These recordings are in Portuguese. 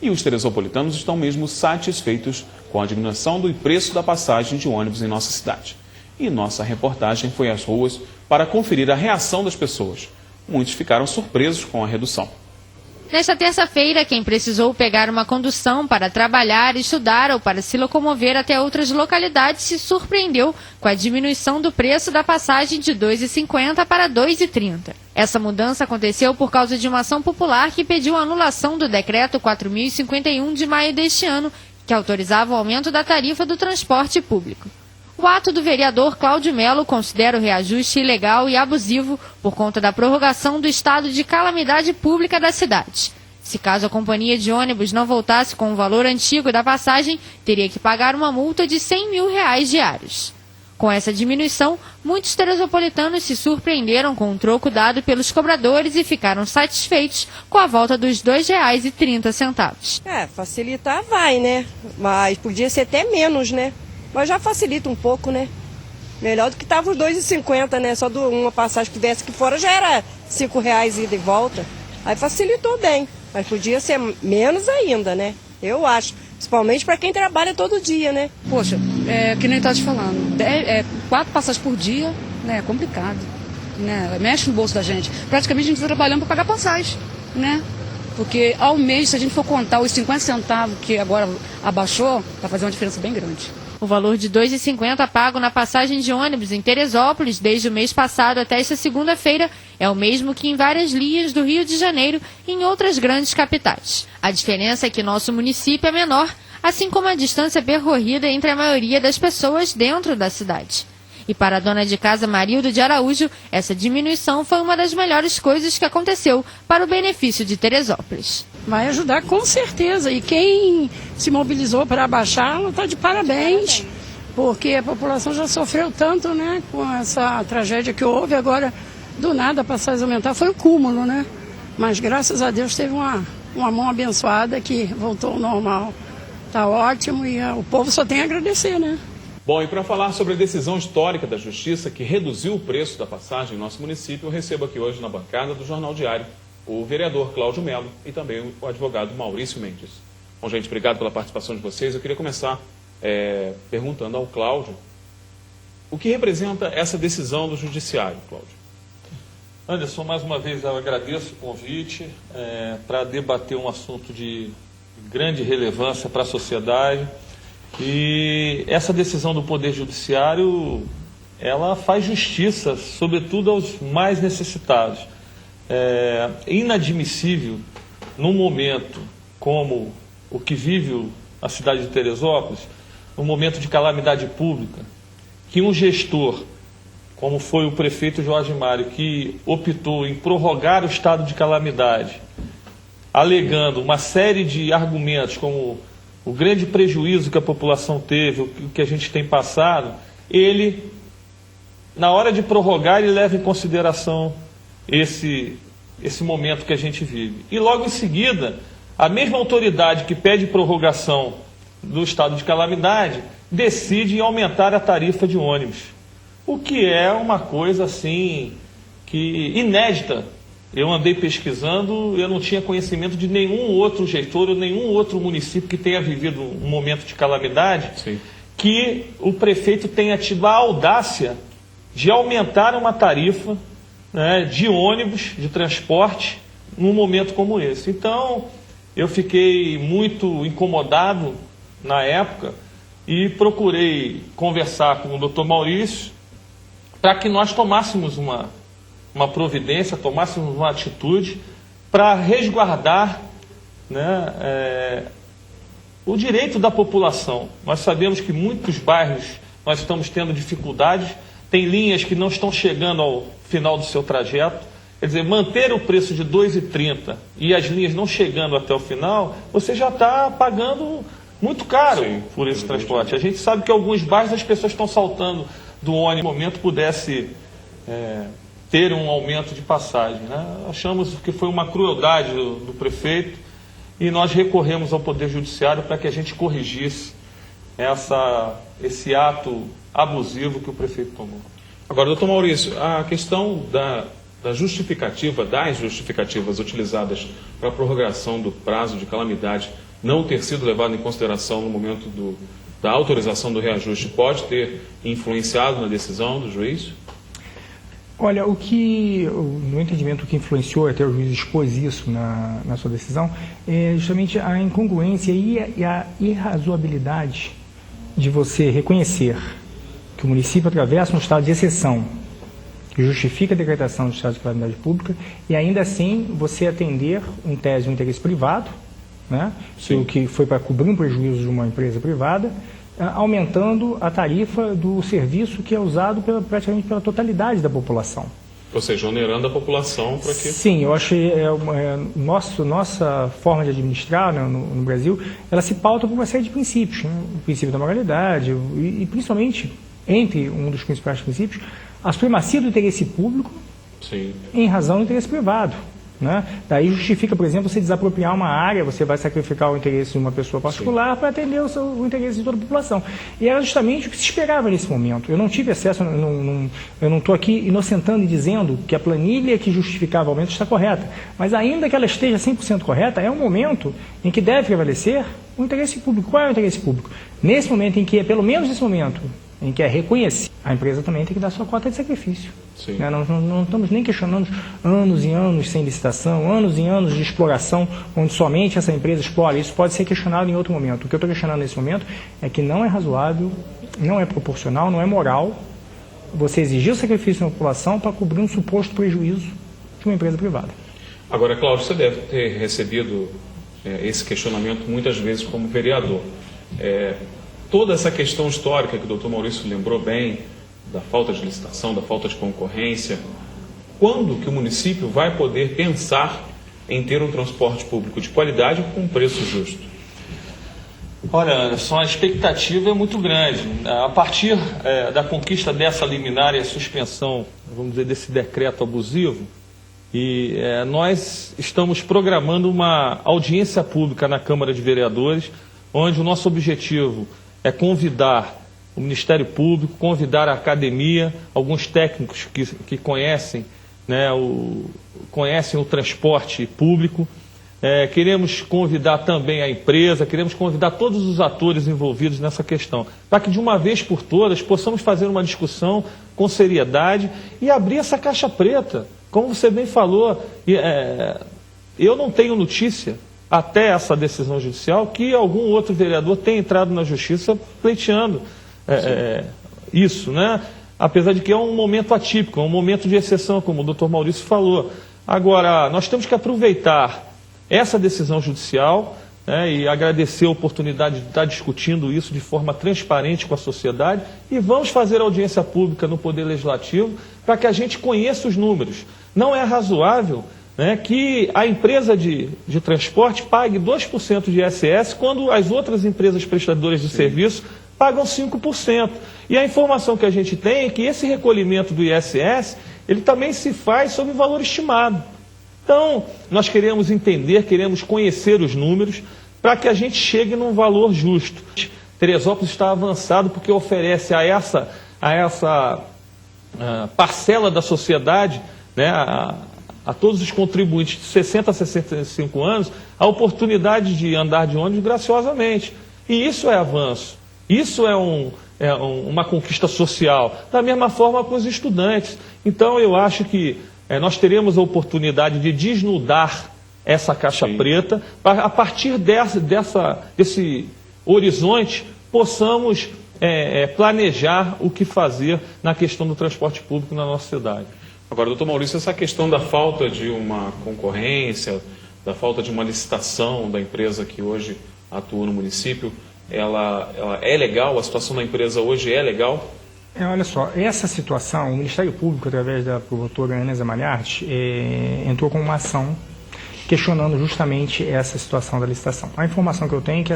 E os teresopolitanos estão mesmo satisfeitos com a diminuição do preço da passagem de ônibus em nossa cidade. E nossa reportagem foi às ruas para conferir a reação das pessoas. Muitos ficaram surpresos com a redução. Nesta terça-feira, quem precisou pegar uma condução para trabalhar, estudar ou para se locomover até outras localidades se surpreendeu com a diminuição do preço da passagem de R$ 2,50 para R$ 2,30. Essa mudança aconteceu por causa de uma ação popular que pediu a anulação do Decreto 4.051 de maio deste ano, que autorizava o aumento da tarifa do transporte público. O ato do vereador Cláudio Melo considera o reajuste ilegal e abusivo por conta da prorrogação do estado de calamidade pública da cidade. Se caso a companhia de ônibus não voltasse com o valor antigo da passagem, teria que pagar uma multa de R$ 100 mil diários. Com essa diminuição, muitos teresopolitanos se surpreenderam com o troco dado pelos cobradores e ficaram satisfeitos com a volta dos R$ 2,30. Facilitar vai, né? Mas podia ser até menos, né? Mas já facilita um pouco, né? Melhor do que tava os R$ 2,50, né? Só uma passagem que tivesse aqui fora já era R$ 5,00 ida e volta. Aí facilitou bem. Mas podia ser menos ainda, né? Eu acho. Principalmente para quem trabalha todo dia, né? Poxa, que nem tá te falando. 4 passagens por dia, né? É complicado. Né? Mexe no bolso da gente. Praticamente a gente está trabalhando para pagar passagem, né? Porque ao mês, se a gente for contar os 50 centavos que agora abaixou, vai fazer uma diferença bem grande. O valor de R$ 2,50 pago na passagem de ônibus em Teresópolis desde o mês passado até esta segunda-feira é o mesmo que em várias linhas do Rio de Janeiro e em outras grandes capitais. A diferença é que nosso município é menor, assim como a distância percorrida entre a maioria das pessoas dentro da cidade. E para a dona de casa Marildo de Araújo, essa diminuição foi uma das melhores coisas que aconteceu para o benefício de Teresópolis. Vai ajudar com certeza, e quem se mobilizou para abaixar está de parabéns, porque a população já sofreu tanto, né, com essa tragédia que houve, agora do nada a passagem aumentar, foi o cúmulo, né, mas graças a Deus teve uma mão abençoada que voltou ao normal, está ótimo e o povo só tem a agradecer, né. Bom, e para falar sobre a decisão histórica da Justiça que reduziu o preço da passagem em nosso município, eu recebo aqui hoje na bancada do Jornal Diário o vereador Cláudio Melo e também o advogado Maurício Mendes. Bom, gente, obrigado pela participação de vocês. Eu queria começar perguntando ao Cláudio o que representa essa decisão do Judiciário, Cláudio. Anderson, mais uma vez eu agradeço o convite para debater um assunto de grande relevância para a sociedade. E essa decisão do Poder Judiciário, ela faz justiça, sobretudo aos mais necessitados. É inadmissível, num momento como o que vive a cidade de Teresópolis, num momento de calamidade pública, que um gestor, como foi o prefeito Jorge Mário, que optou em prorrogar o estado de calamidade, alegando uma série de argumentos como o grande prejuízo que a população teve, o que a gente tem passado, ele, na hora de prorrogar, ele leva em consideração esse momento que a gente vive. E logo em seguida, a mesma autoridade que pede prorrogação do estado de calamidade decide aumentar a tarifa de ônibus. O que é uma coisa assim que inédita. Eu andei pesquisando, eu não tinha conhecimento de nenhum outro gestor ou nenhum outro município que tenha vivido um momento de calamidade. Sim. Que o prefeito tenha tido a audácia de aumentar uma tarifa, né, de ônibus, de transporte, num momento como esse. Então, eu fiquei muito incomodado na época e procurei conversar com o Dr. Maurício para que nós tomássemos uma providência, tomássemos uma atitude para resguardar, né, o direito da população. Nós sabemos que muitos bairros nós estamos tendo dificuldades, tem linhas que não estão chegando ao final do seu trajeto. Quer dizer, manter o preço de R$ 2,30 e as linhas não chegando até o final, você já está pagando muito caro. Sim, por esse transporte. A gente sabe que em alguns bairros as pessoas estão saltando do ônibus, no momento pudesse ter um aumento de passagem, né? Achamos que foi uma crueldade do prefeito e nós recorremos ao Poder Judiciário para que a gente corrigisse esse ato abusivo que o prefeito tomou. Agora, doutor Maurício, a questão das justificativas utilizadas para a prorrogação do prazo de calamidade não ter sido levado em consideração no momento da autorização do reajuste pode ter influenciado na decisão do juiz? Olha, no entendimento, o que influenciou, até o juiz expôs isso na sua decisão, é justamente a incongruência e a irrazoabilidade de você reconhecer que o município atravessa um estado de exceção que justifica a decretação do estado de calamidade pública e ainda assim você atender um tese de um interesse privado, né, o que foi para cobrir um prejuízo de uma empresa privada, aumentando a tarifa do serviço que é usado praticamente pela totalidade da população. Ou seja, onerando a população para que... Sim, eu acho que nossa forma de administrar, né, no Brasil, ela se pauta por uma série de princípios, né? O princípio da moralidade e principalmente, entre um dos principais princípios, a supremacia do interesse público. Sim. Em razão do interesse privado. Né? Daí justifica, por exemplo, você desapropriar uma área, você vai sacrificar o interesse de uma pessoa particular para atender o interesse de toda a população. E era justamente o que se esperava nesse momento. Eu não tive acesso, eu não estou aqui inocentando e dizendo que a planilha que justificava o aumento está correta, mas ainda que ela esteja 100% correta, é um momento em que deve prevalecer o interesse público. Qual é o interesse público? Nesse momento em que, pelo menos nesse momento, em que é reconhecido, a empresa também tem que dar sua cota de sacrifício. Né? Não estamos nem questionando anos e anos sem licitação, anos e anos de exploração, onde somente essa empresa explora. Isso pode ser questionado em outro momento. O que eu estou questionando nesse momento é que não é razoável, não é proporcional, não é moral você exigir o sacrifício da população para cobrir um suposto prejuízo de uma empresa privada. Agora, Cláudio, você deve ter recebido esse questionamento muitas vezes como vereador. Toda essa questão histórica que o doutor Maurício lembrou bem, da falta de licitação, da falta de concorrência, quando que o município vai poder pensar em ter um transporte público de qualidade com um preço justo? Olha, Anderson, a expectativa é muito grande. A partir da conquista dessa liminar e a suspensão, vamos dizer, desse decreto abusivo, nós estamos programando uma audiência pública na Câmara de Vereadores, onde o nosso objetivo é convidar o Ministério Público, convidar a academia, alguns técnicos que conhecem, né, conhecem o transporte público. Queremos convidar também a empresa, queremos convidar todos os atores envolvidos nessa questão, para que de uma vez por todas possamos fazer uma discussão com seriedade e abrir essa caixa preta. Como você bem falou, eu não tenho notícia, até essa decisão judicial, que algum outro vereador tenha entrado na justiça pleiteando isso, né? Apesar de que é um momento atípico, é um momento de exceção, como o doutor Maurício falou. Agora, nós temos que aproveitar essa decisão judicial, né, e agradecer a oportunidade de estar discutindo isso de forma transparente com a sociedade e vamos fazer audiência pública no Poder Legislativo para que a gente conheça os números. Não é razoável, né, que a empresa de transporte pague 2% de ISS quando as outras empresas prestadoras de serviço pagam 5%. E a informação que a gente tem é que esse recolhimento do ISS, ele também se faz sob valor estimado. Então, nós queremos entender, queremos conhecer os números para que a gente chegue num valor justo. Teresópolis está avançado porque oferece a essa parcela da sociedade, né, a todos os contribuintes de 60 a 65 anos, a oportunidade de andar de ônibus graciosamente. E isso é avanço, isso é uma conquista social, da mesma forma com os estudantes. Então eu acho que nós teremos a oportunidade de desnudar essa caixa preta, para a partir desse horizonte possamos planejar o que fazer na questão do transporte público na nossa cidade. Agora, doutor Maurício, essa questão da falta de uma concorrência, da falta de uma licitação da empresa que hoje atua no município, ela é legal? A situação da empresa hoje é legal? Olha só, essa situação, o Ministério Público, através da promotora Ana Zamalharte, entrou com uma ação questionando justamente essa situação da licitação. A informação que eu tenho é que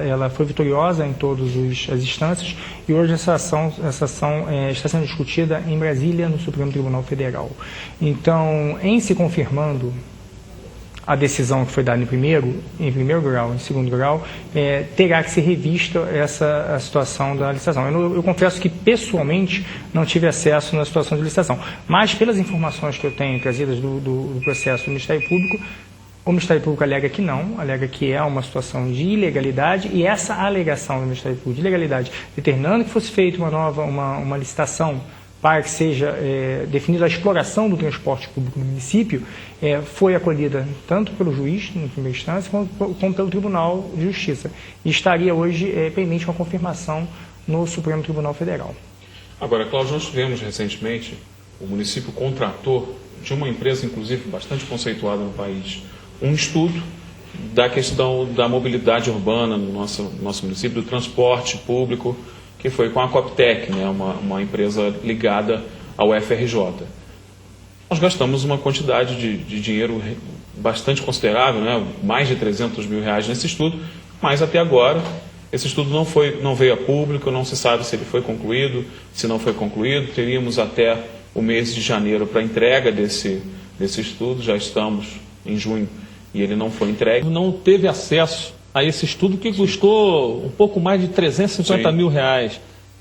ela foi vitoriosa em todas as instâncias e hoje essa ação está sendo discutida em Brasília, no Supremo Tribunal Federal. Então, em se confirmando a decisão que foi dada em primeiro grau, em segundo grau, terá que ser revista a situação da licitação. Eu confesso que, pessoalmente, não tive acesso na situação de licitação, mas pelas informações que eu tenho trazidas do processo do Ministério Público, o Ministério Público alega que não, alega que é uma situação de ilegalidade, e essa alegação do Ministério Público de ilegalidade, determinando que fosse feita uma licitação para que seja definida a exploração do transporte público no município, foi acolhida tanto pelo juiz, em primeira instância, como pelo Tribunal de Justiça. E estaria hoje pendente uma confirmação no Supremo Tribunal Federal. Agora, Cláudio, nós tivemos recentemente, o município contratou de uma empresa, inclusive, bastante conceituada no país, um estudo da questão da mobilidade urbana no nosso município, do transporte público, que foi com a Coptec, né, uma empresa ligada ao FRJ. Nós gastamos uma quantidade de dinheiro bastante considerável, né, mais de R$300 mil nesse estudo, mas até agora esse estudo não veio a público, não se sabe se ele foi concluído, se não foi concluído. Teríamos até o mês de janeiro para entrega desse estudo, já estamos em junho e ele não foi entregue. Não teve acesso a esse estudo que custou um pouco mais de R$350 mil.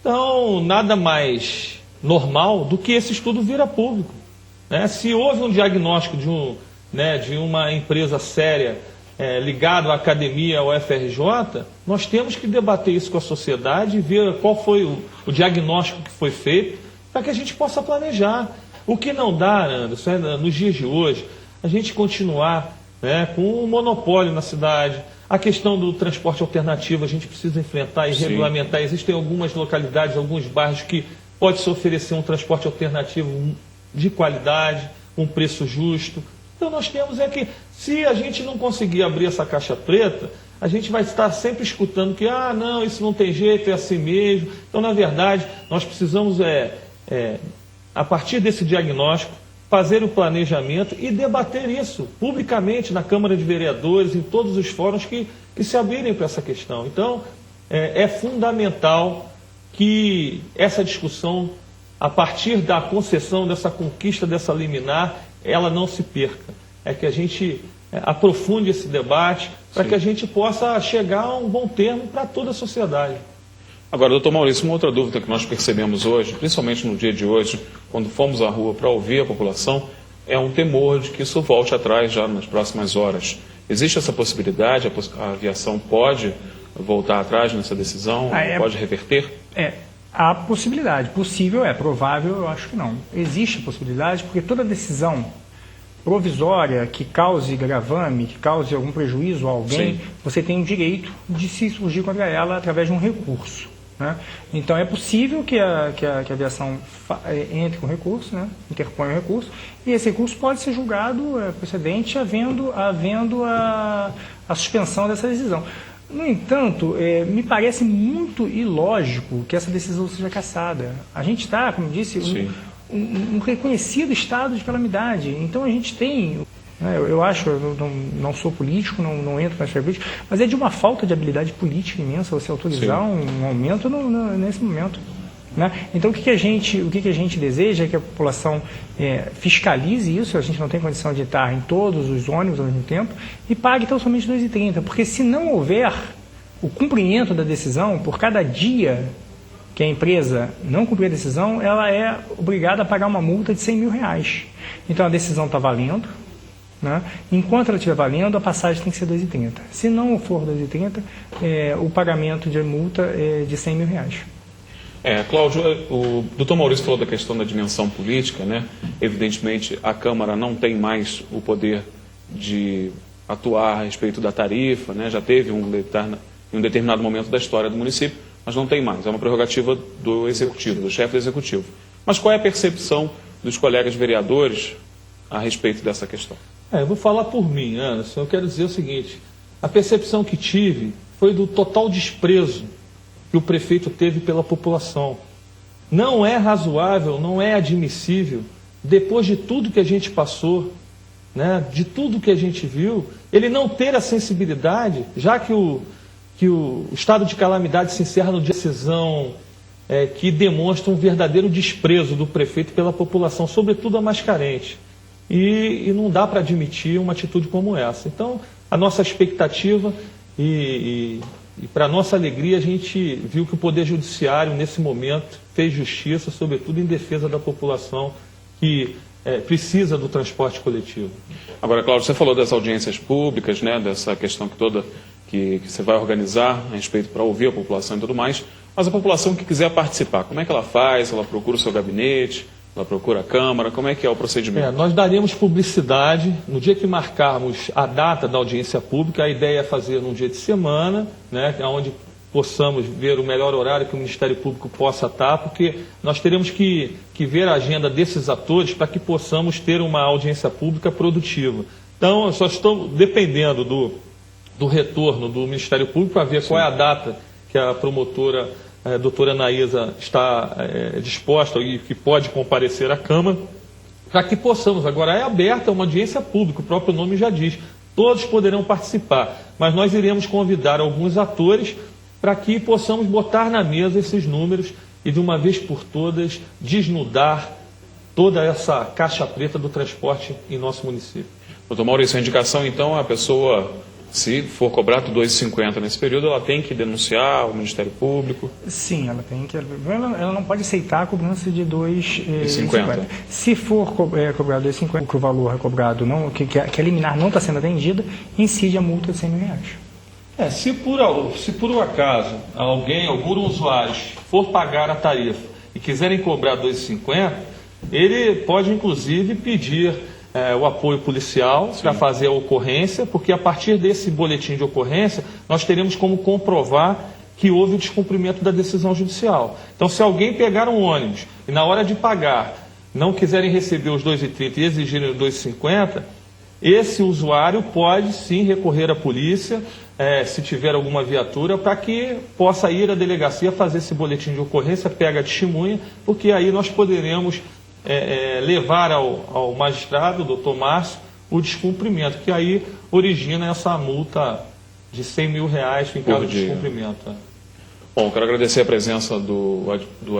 Então, nada mais normal do que esse estudo vir a público, né? Se houve um diagnóstico de uma empresa séria ligada à academia, ao FRJ, nós temos que debater isso com a sociedade e ver qual foi o diagnóstico que foi feito para que a gente possa planejar. O que não dá, Anderson, nos dias de hoje, a gente continuar com um monopólio na cidade. A questão do transporte alternativo a gente precisa enfrentar e regulamentar. Existem algumas localidades, alguns bairros que pode-se oferecer um transporte alternativo de qualidade, um preço justo. Então nós temos que, se a gente não conseguir abrir essa caixa preta, a gente vai estar sempre escutando que, não, isso não tem jeito, é assim mesmo. Então, na verdade, nós precisamos, a partir desse diagnóstico, fazer o planejamento e debater isso publicamente na Câmara de Vereadores, em todos os fóruns que se abrirem para essa questão. Então, é fundamental que essa discussão, a partir da concessão dessa conquista, dessa liminar, ela não se perca. É que a gente aprofunde esse debate para que a gente possa chegar a um bom termo para toda a sociedade. Agora, doutor Maurício, uma outra dúvida que nós percebemos hoje, principalmente no dia de hoje, quando fomos à rua para ouvir a população, é um temor de que isso volte atrás já nas próximas horas. Existe essa possibilidade? A aviação pode voltar atrás nessa decisão? Pode reverter? Há possibilidade. Possível provável eu acho que não. Existe a possibilidade porque toda decisão provisória que cause gravame, que cause algum prejuízo a alguém, você tem o direito de se surgir contra ela através de um recurso. Né? Então é possível que a aviação entre com recurso, interponha um recurso, e esse recurso pode ser julgado procedente havendo a suspensão dessa decisão. No entanto, me parece muito ilógico que essa decisão seja cassada. A gente está, como disse, um reconhecido estado de calamidade. Então a gente tem... Eu acho, eu não sou político, não entro na esfera política, mas é de uma falta de habilidade política imensa você autorizar um aumento nesse momento. Né? Então o que a gente deseja é que a população fiscalize isso. A gente não tem condição de estar em todos os ônibus ao mesmo tempo e pague tão somente R$ 2,30, porque se não houver o cumprimento da decisão, por cada dia que a empresa não cumprir a decisão, ela é obrigada a pagar uma multa de R$100 mil. Então a decisão está valendo. Né? Enquanto ela estiver valendo, a passagem tem que ser R$ 2,30. Se não for R$ 2,30, o pagamento de multa é de R$100 mil. Cláudio, o doutor Maurício falou da questão da dimensão política, né? Evidentemente, a Câmara não tem mais o poder de atuar a respeito da tarifa, né? Já teve em um determinado momento da história do município, mas não tem mais. É uma prerrogativa do Executivo, do chefe do Executivo. Mas qual é a percepção dos colegas vereadores a respeito dessa questão? Eu vou falar por mim, Anderson. Eu quero dizer o seguinte: a percepção que tive foi do total desprezo que o prefeito teve pela população. Não é razoável, não é admissível, depois de tudo que a gente passou, né, de tudo que a gente viu, ele não ter a sensibilidade, já que o estado de calamidade se encerra no dia da decisão, que demonstra um verdadeiro desprezo do prefeito pela população, sobretudo a mais carente. e não dá para admitir uma atitude como essa. Então, a nossa expectativa e para nossa alegria, a gente viu que o Poder Judiciário, nesse momento, fez justiça, sobretudo em defesa da população que precisa do transporte coletivo. Agora, Cláudio, você falou das audiências públicas, né, dessa questão que você vai organizar a respeito para ouvir a população e tudo mais, mas a população que quiser participar, como é que ela faz? Ela procura o seu gabinete? Ela procura a Câmara? Como é que é o procedimento? Nós daremos publicidade no dia que marcarmos a data da audiência pública. A ideia é fazer num dia de semana, né, onde possamos ver o melhor horário que o Ministério Público possa estar, porque nós teremos que ver a agenda desses atores para que possamos ter uma audiência pública produtiva. Então, eu só estou dependendo do retorno do Ministério Público para ver qual é a data que a promotora doutora Anaísa está disposta e que pode comparecer à Câmara, para que possamos. Agora, é aberta uma audiência pública, o próprio nome já diz, todos poderão participar, mas nós iremos convidar alguns atores para que possamos botar na mesa esses números e, de uma vez por todas, desnudar toda essa caixa preta do transporte em nosso município. Doutor Maurício, a indicação, então, a pessoa, se for cobrado R$ 2,50 nesse período, ela tem que denunciar ao Ministério Público? Sim, ela tem que. Ela não pode aceitar a cobrança de R$ 2,50. Se for cobrado R$ 2,50, que o valor é cobrado, que a liminar não está sendo atendida, incide a multa de R$ 100.000. Se por um acaso algum usuário for pagar a tarifa e quiserem cobrar R$ 2,50, ele pode inclusive pedir o apoio policial para fazer a ocorrência, porque a partir desse boletim de ocorrência nós teremos como comprovar que houve o descumprimento da decisão judicial. Então, se alguém pegar um ônibus e na hora de pagar não quiserem receber os R$ 2,30 e exigirem os R$ 2,50, esse usuário pode sim recorrer à polícia, se tiver alguma viatura, para que possa ir à delegacia fazer esse boletim de ocorrência, pega a testemunha, porque aí nós poderemos levar ao magistrado, o doutor Márcio, o descumprimento, que aí origina essa multa de R$ 100.000 em caso de descumprimento. Bom, quero agradecer a presença do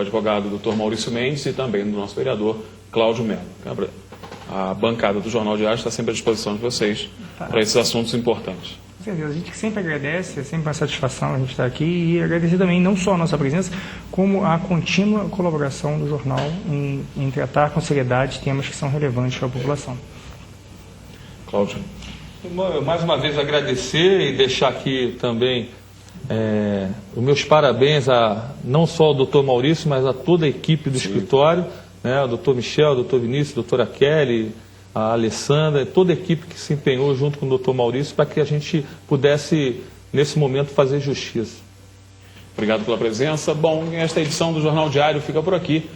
advogado doutor Maurício Mendes e também do nosso vereador Cláudio Mello. A bancada do Jornal Diário está sempre à disposição de vocês para esses assuntos importantes. Com certeza, a gente sempre agradece, é sempre uma satisfação a gente estar aqui e agradecer também não só a nossa presença, como a contínua colaboração do jornal em tratar com seriedade temas que são relevantes para a população. Cláudio. Mais uma vez agradecer e deixar aqui também os meus parabéns não só ao doutor Maurício, mas a toda a equipe do escritório, né, o doutor Michel, o doutor Vinícius, a doutora Kelly, a Alessandra, toda a equipe que se empenhou junto com o doutor Maurício para que a gente pudesse, nesse momento, fazer justiça. Obrigado pela presença. Bom, esta edição do Jornal Diário fica por aqui.